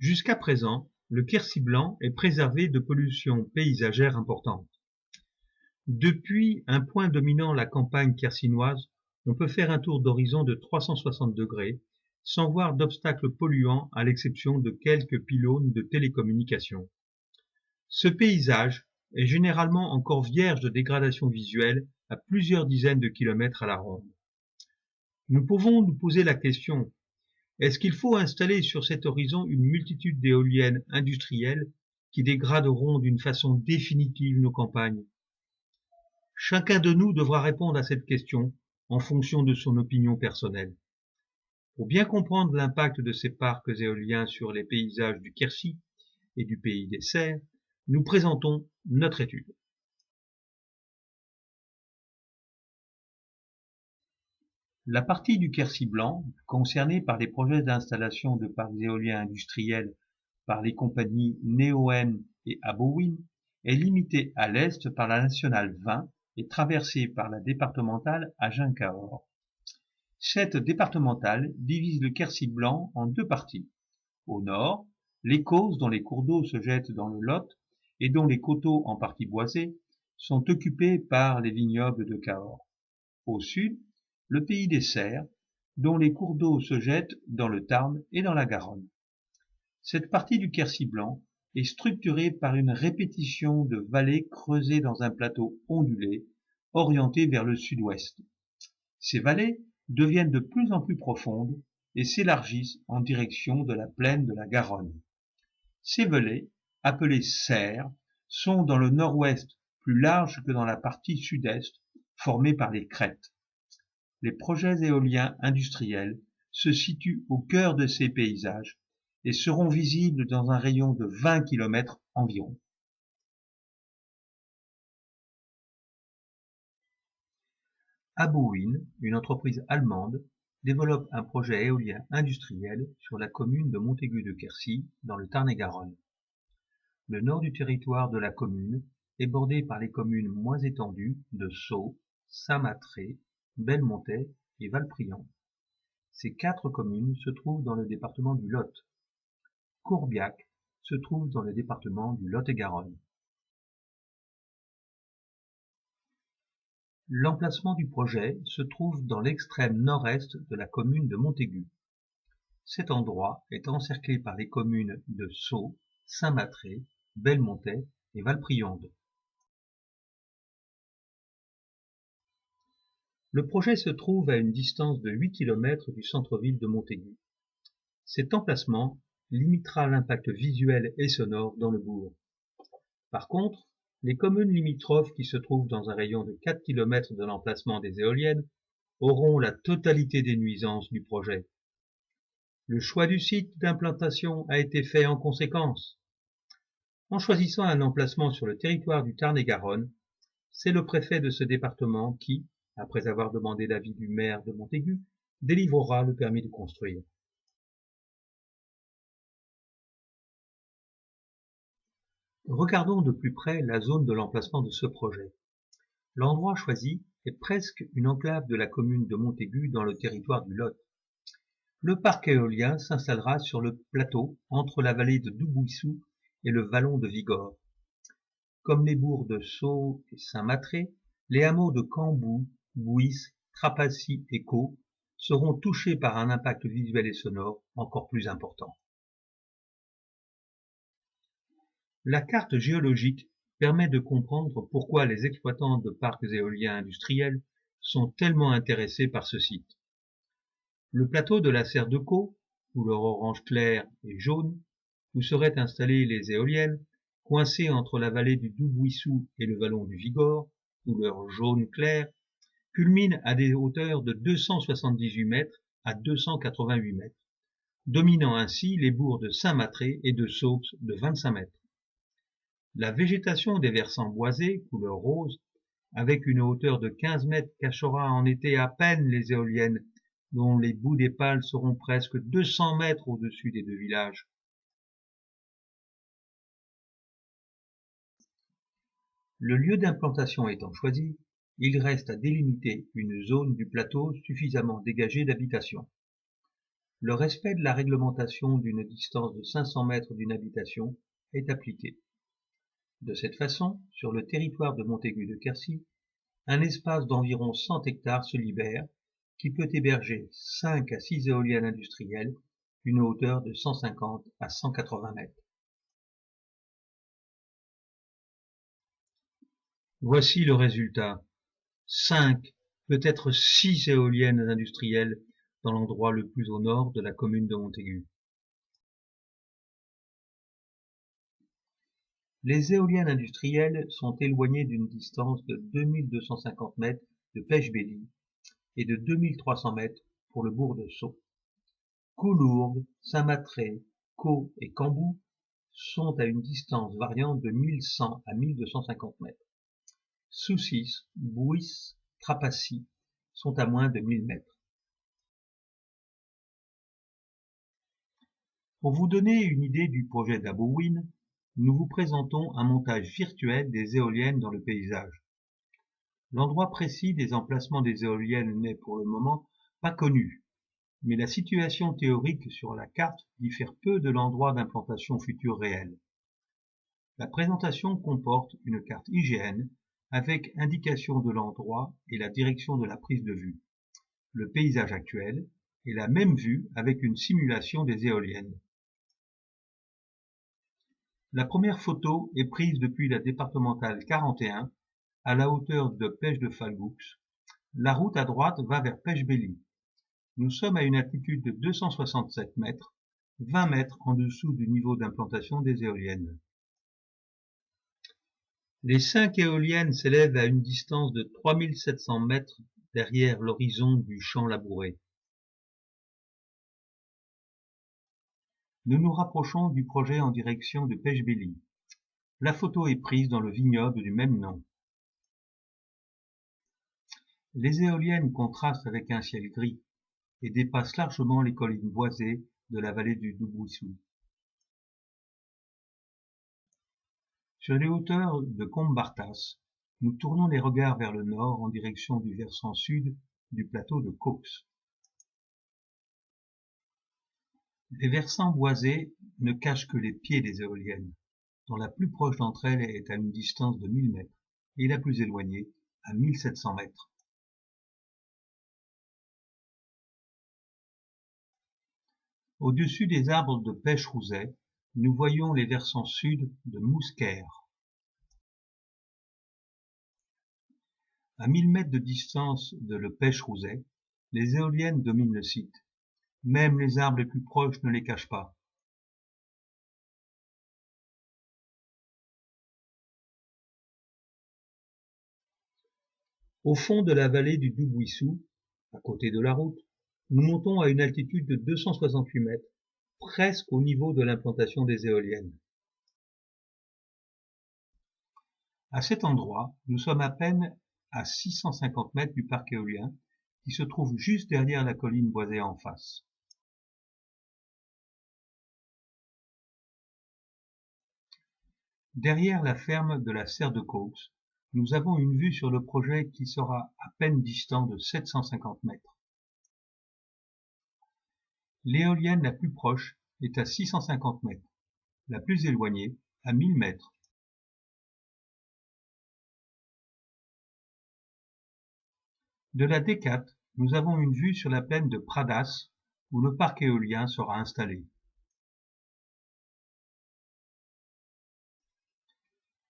Jusqu'à présent, le Quercy blanc est préservé de pollution paysagère importante. Depuis un point dominant la campagne quercynoise, on peut faire un tour d'horizon de 360 degrés sans voir d'obstacles polluants à l'exception de quelques pylônes de télécommunications. Ce paysage est généralement encore vierge de dégradation visuelle à plusieurs dizaines de kilomètres à la ronde. Nous pouvons nous poser la question: est-ce qu'il faut installer sur cet horizon une multitude d'éoliennes industrielles qui dégraderont d'une façon définitive nos campagnes? Chacun de nous devra répondre à cette question en fonction de son opinion personnelle. Pour bien comprendre l'impact de ces parcs éoliens sur les paysages du Quercy et du pays des Serres, nous présentons notre étude. La partie du Quercy blanc concernée par les projets d'installation de parcs éoliens industriels par les compagnies Neoen et Abowin est limitée à l'est par la nationale 20 et traversée par la départementale Agen-Cahors. Cette départementale divise le Quercy blanc en deux parties. Au nord, les Causses dont les cours d'eau se jettent dans le Lot et dont les coteaux en partie boisés sont occupés par les vignobles de Cahors. Au sud, le pays des Serres, dont les cours d'eau se jettent dans le Tarn et dans la Garonne. Cette partie du Quercy blanc est structurée par une répétition de vallées creusées dans un plateau ondulé, orienté vers le sud-ouest. Ces vallées deviennent de plus en plus profondes et s'élargissent en direction de la plaine de la Garonne. Ces vallées, appelées serres, sont dans le nord-ouest plus larges que dans la partie sud-est, formées par les crêtes. Les projets éoliens industriels se situent au cœur de ces paysages et seront visibles dans un rayon de 20 km environ. Abowin, une entreprise allemande, développe un projet éolien industriel sur la commune de Montaigu-de-Quercy, dans le Tarn-et-Garonne. Le nord du territoire de la commune est bordé par les communes moins étendues de Sceaux, Saint-Matré, Belmontet et Valpriant. Ces quatre communes se trouvent dans le département du Lot. Courbiac se trouve dans le département du Lot-et-Garonne. L'emplacement du projet se trouve dans l'extrême nord-est de la commune de Montaigu. Cet endroit est encerclé par les communes de Sceaux, Saint-Matré, Belmontet et Valpriande. Le projet se trouve à une distance de 8 km du centre-ville de Montaigu. Cet emplacement limitera l'impact visuel et sonore dans le bourg. Par contre, les communes limitrophes qui se trouvent dans un rayon de 4 km de l'emplacement des éoliennes auront la totalité des nuisances du projet. Le choix du site d'implantation a été fait en conséquence. En choisissant un emplacement sur le territoire du Tarn-et-Garonne, c'est le préfet de ce département qui, après avoir demandé l'avis du maire de Montaigu, délivrera le permis de construire. Regardons de plus près la zone de l'emplacement de ce projet. L'endroit choisi est presque une enclave de la commune de Montaigu dans le territoire du Lot. Le parc éolien s'installera sur le plateau entre la vallée de Doubouissou et le vallon de Vigor. Comme les bourgs de Sceaux et Saint-Matré, les hameaux de Cambou, Bouisse, Trapassy et Caux seront touchés par un impact visuel et sonore encore plus important. La carte géologique permet de comprendre pourquoi les exploitants de parcs éoliens industriels sont tellement intéressés par ce site. Le plateau de la Serre de Caux, couleur orange clair et jaune, où seraient installées les éoliennes, coincé entre la vallée du Doubouissou et le vallon du Vigor, couleur jaune clair, culmine à des hauteurs de 278 mètres à 288 mètres, dominant ainsi les bourgs de Saint-Matré et de Sceaux de 25 mètres. La végétation des versants boisés, couleur rose, avec une hauteur de 15 mètres, cachera en été à peine les éoliennes, dont les bouts des pales seront presque 200 mètres au-dessus des deux villages. Le lieu d'implantation étant choisi, il reste à délimiter une zone du plateau suffisamment dégagée d'habitation. le respect de la réglementation d'une distance de 500 mètres d'une habitation est appliqué. De cette façon, sur le territoire de Montaigu-de-Quercy, un espace d'environ 100 hectares se libère qui peut héberger 5 à 6 éoliennes industrielles d'une hauteur de 150 à 180 mètres. Voici le résultat. 5, peut-être 6 éoliennes industrielles dans l'endroit le plus au nord de la commune de Montaigu. Les éoliennes industrielles sont éloignées d'une distance de 2250 mètres de Pêche-Bély et de 2300 mètres pour le bourg de Sceaux. Coulourgues, Saint-Matré, Caux et Cambou sont à une distance variant de 1100 à 1250 mètres. Soucis, Bouis, Trapassy sont à moins de 1000 mètres. Pour vous donner une idée du projet d'Abowin, nous vous présentons un montage virtuel des éoliennes dans le paysage. L'endroit précis des emplacements des éoliennes n'est pour le moment pas connu, mais la situation théorique sur la carte diffère peu de l'endroit d'implantation futur réel. La présentation comporte une carte IGN avec indication de l'endroit et la direction de la prise de vue, le paysage actuel et la même vue avec une simulation des éoliennes. La première photo est prise depuis la départementale 41 à la hauteur de Pêche-de-Falgoux. La route à droite va vers Pêche-Bély. Nous sommes à une altitude de 267 mètres, 20 mètres en dessous du niveau d'implantation des éoliennes. Les 5 éoliennes s'élèvent à une distance de 3700 mètres derrière l'horizon du champ labouré. Nous nous rapprochons du projet en direction de Pêche-Bély. La photo est prise dans le vignoble du même nom. Les éoliennes contrastent avec un ciel gris et dépassent largement les collines boisées de la vallée du Doubouissou. Sur les hauteurs de Combartas, nous tournons les regards vers le nord en direction du versant sud du plateau de Caux. Les versants boisés ne cachent que les pieds des éoliennes, dont la plus proche d'entre elles est à une distance de 1000 mètres et la plus éloignée à 1700 mètres. Au-dessus des arbres de Pêche-Rouzet, nous voyons les versants sud de Mousquaire. À 1000 mètres de distance de le Pêche-Rouzet, les éoliennes dominent le site. Même les arbres les plus proches ne les cachent pas. Au fond de la vallée du Doubouissou, à côté de la route, nous montons à une altitude de 268 mètres, presque au niveau de l'implantation des éoliennes. À cet endroit, nous sommes à peine à 650 mètres du parc éolien, qui se trouve juste derrière la colline boisée en face. Derrière la ferme de la Serre de Caux, nous avons une vue sur le projet qui sera à peine distant de 750 mètres. L'éolienne la plus proche est à 650 mètres, la plus éloignée à 1000 mètres. De la D4, nous avons une vue sur la plaine de Pradas, où le parc éolien sera installé.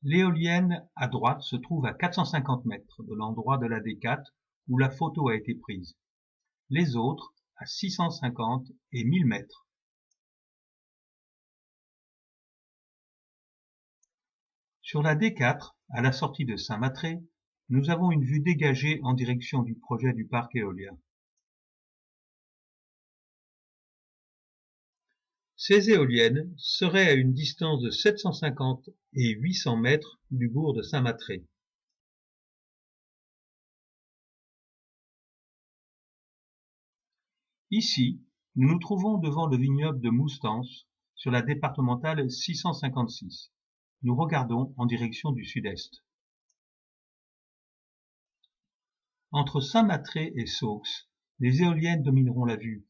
L'éolienne à droite se trouve à 450 mètres de l'endroit de la D4 où la photo a été prise. Les autres à 650 et 1000 mètres. Sur la D4, à la sortie de Saint-Matré, nous avons une vue dégagée en direction du projet du parc éolien. Ces éoliennes seraient à une distance de 750 et 800 mètres du bourg de Saint-Matré. Ici, nous nous trouvons devant le vignoble de Moustance, sur la départementale 656. Nous regardons en direction du sud-est. Entre Saint-Matré et Saux, les éoliennes domineront la vue.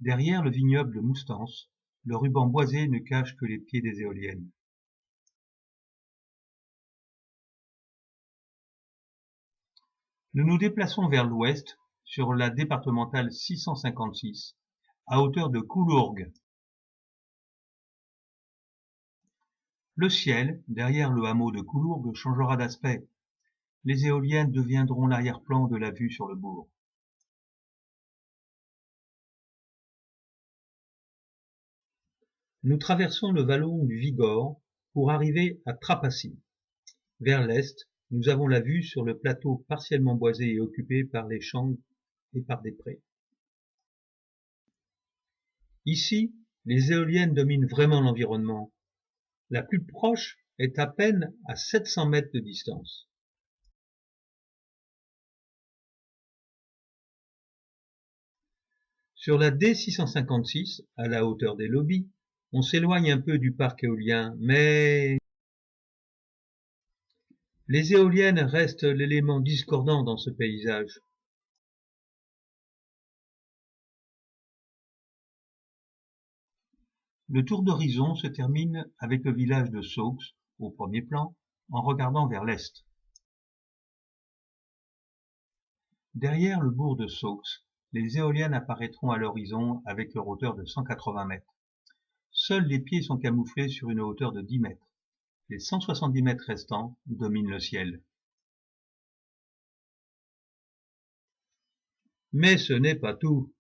Derrière le vignoble de Moustance, le ruban boisé ne cache que les pieds des éoliennes. Nous nous déplaçons vers l'ouest sur la départementale 656, à hauteur de Coulourgues. Le ciel, derrière le hameau de Coulourgues, changera d'aspect. Les éoliennes deviendront l'arrière-plan de la vue sur le bourg. Nous traversons le vallon du Vigor pour arriver à Trapassy. Vers l'est, nous avons la vue sur le plateau partiellement boisé et occupé par les champs et par des prés. Ici, les éoliennes dominent vraiment l'environnement. La plus proche est à peine à 700 mètres de distance. Sur la D656, à la hauteur des lobbies, on s'éloigne un peu du parc éolien, mais les éoliennes restent l'élément discordant dans ce paysage. Le tour d'horizon se termine avec le village de Saux, au premier plan, en regardant vers l'est. Derrière le bourg de Saux, les éoliennes apparaîtront à l'horizon avec leur hauteur de 180 mètres. Seuls les pieds sont camouflés sur une hauteur de 10 mètres. Les 170 mètres restants dominent le ciel. Mais ce n'est pas tout.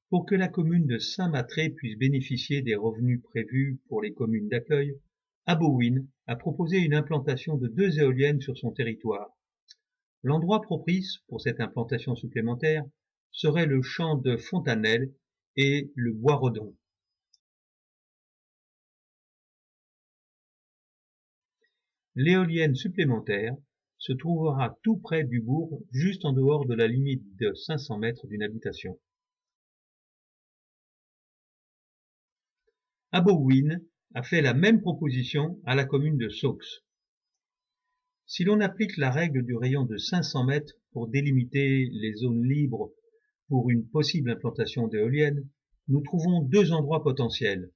Pour que la commune de Saint-Matré puisse bénéficier des revenus prévus pour les communes d'accueil, Abowin a proposé une implantation de 2 éoliennes sur son territoire. L'endroit propice pour cette implantation supplémentaire serait le champ de Fontanelle et le Bois-Redon. L'éolienne supplémentaire se trouvera tout près du bourg, juste en dehors de la limite de 500 mètres d'une habitation. Abowin a fait la même proposition à la commune de Saux. Si l'on applique la règle du rayon de 500 mètres pour délimiter les zones libres pour une possible implantation d'éoliennes, nous trouvons 2 endroits potentiels.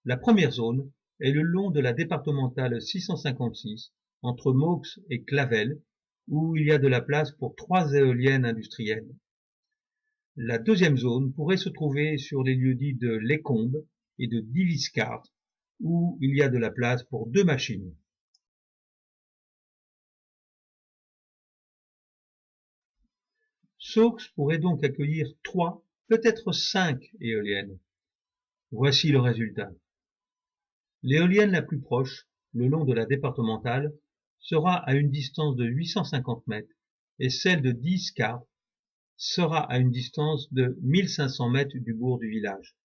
La première zone est le long de la départementale 656, entre Maux et Clavel, où il y a de la place pour 3 éoliennes industrielles. La deuxième zone pourrait se trouver sur les lieux-dits de Lécombe et de Diviscard, où il y a de la place pour 2 machines. Saux pourrait donc accueillir 3, peut-être 5 éoliennes. Voici le résultat. L'éolienne la plus proche, le long de la départementale, sera à une distance de 850 mètres et celle de Diviscard sera à une distance de 1500 mètres du bourg du village.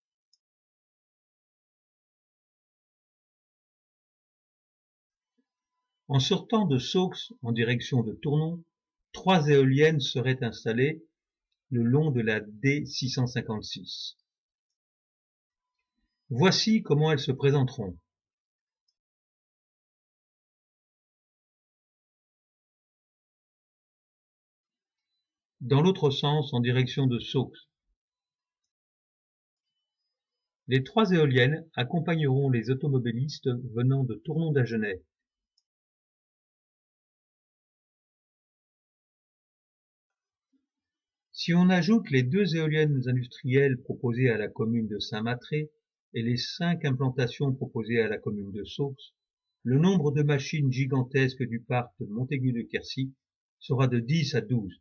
En sortant de Saux en direction de Tournon, 3 éoliennes seraient installées le long de la D656. Voici comment elles se présenteront. Dans l'autre sens, en direction de Saux. Les 3 éoliennes accompagneront les automobilistes venant de Tournon-d'Agenais. Si on ajoute les 2 éoliennes industrielles proposées à la commune de Saint-Matré et les 5 implantations proposées à la commune de Saux, le nombre de machines gigantesques du parc de Montaigu-de-Quercy sera de 10 à 12.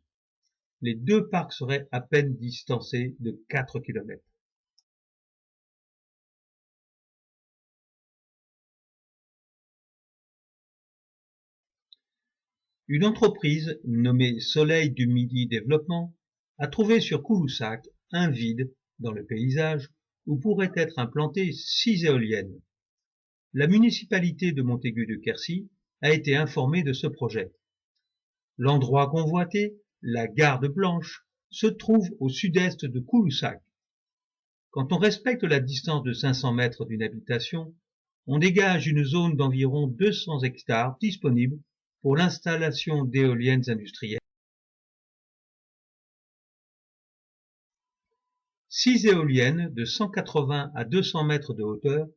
Les 2 parcs seraient à peine distancés de 4 km. Une entreprise nommée Soleil du Midi Développement a trouvé sur Couloussac un vide dans le paysage où pourraient être implantées 6 éoliennes. La municipalité de Montaigu-de-Quercy a été informée de ce projet. L'endroit convoité, la Garde Blanche, se trouve au sud-est de Couloussac. Quand on respecte la distance de 500 mètres d'une habitation, on dégage une zone d'environ 200 hectares disponible pour l'installation d'éoliennes industrielles. 6 éoliennes de 180 à 200 mètres de hauteur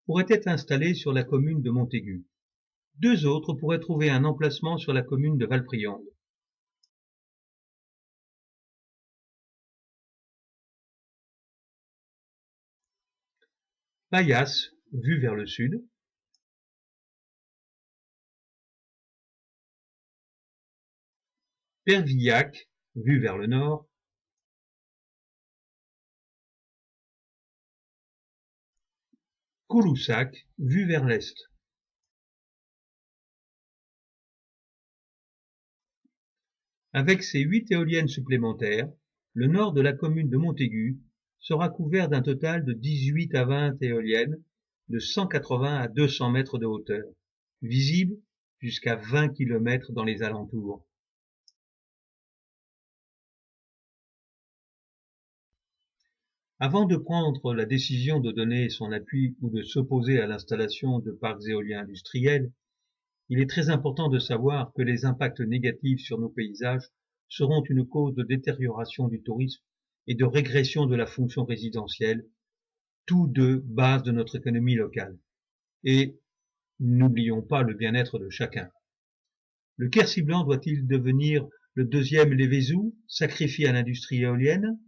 pourraient être installées sur la commune de Montaigu. 2 autres pourraient trouver un emplacement sur la commune de Valpriande. Paillasse, vue vers le sud. Pervillac, vue vers le nord. Couloussac, vue vers l'est. Avec ces 8 éoliennes supplémentaires, le nord de la commune de Montaigu sera couvert d'un total de 18 à 20 éoliennes de 180 à 200 mètres de hauteur, visibles jusqu'à 20 km dans les alentours. Avant de prendre la décision de donner son appui ou de s'opposer à l'installation de parcs éoliens industriels, il est très important de savoir que les impacts négatifs sur nos paysages seront une cause de détérioration du tourisme et de régression de la fonction résidentielle, tous deux bases de notre économie locale. Et n'oublions pas le bien-être de chacun. Le Quercy blanc doit-il devenir le deuxième Lévézou, sacrifié à l'industrie éolienne ?